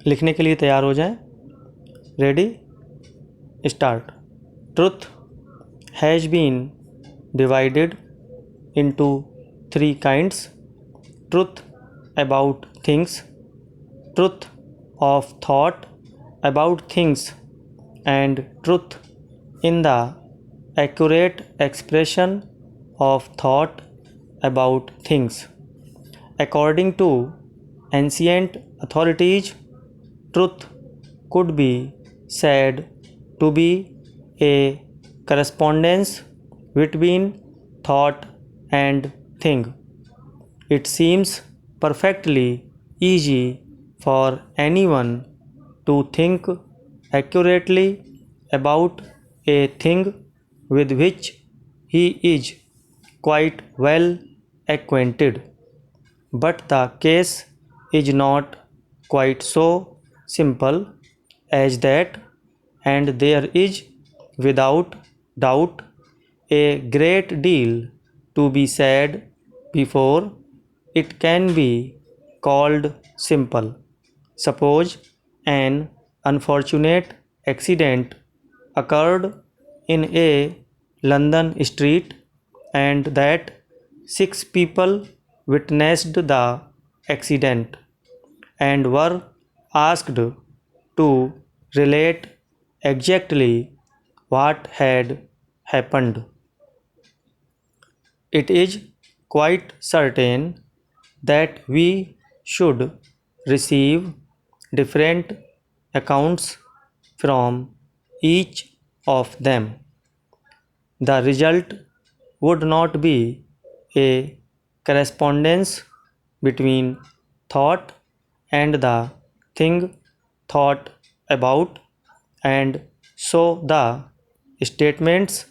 लिखने के लिए तैयार हो जाएं। Ready, start. Truth has been divided into three kinds: truth about things, truth of thought about things, and truth in the accurate expression of thought about things. According to ancient authorities, truth could be said to be a correspondence between thought and thing. It seems perfectly easy for anyone to think accurately about a thing with which he is quite well acquainted. But the case is not quite so simple as that, and there is without doubt a great deal to be said before it can be called simple. Suppose an unfortunate accident occurred in a London street, and that 6 people witnessed the accident and were asked to relate exactly what had happened. It is quite certain that we should receive different accounts from each of them. The result would not be a correspondence between thought and the thing thought about, and so the statements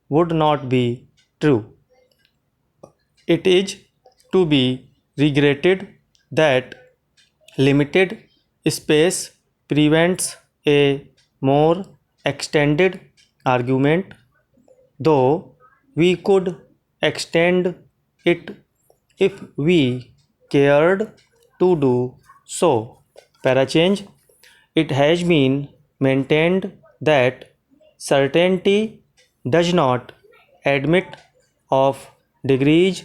would not be true. It is to be regretted that limited space prevents a more extended argument, though we could extend it if we cared to do so. Parachange, it has been maintained that certainty does not admit of degrees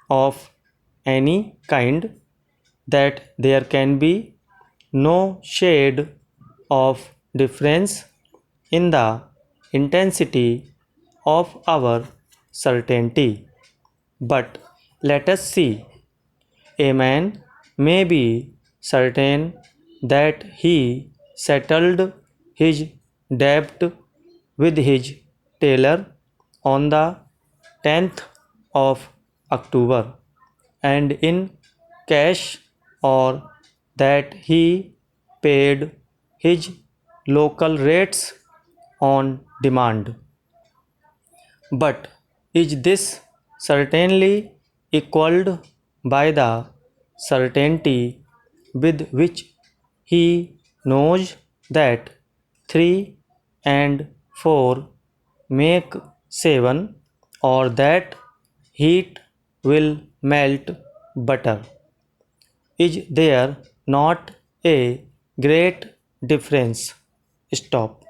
of any kind, that there can be no shade of difference in the intensity of our certainty. But let us see. A man may be certain that he settled his debt with his tailor on the 10th of October and in cash, or that he paid his local rates on demand. But is this certainly equaled by the certainty with which he knows that 3 and 4 make 7, or that heat will melt butter? Is there not a great difference? Stop.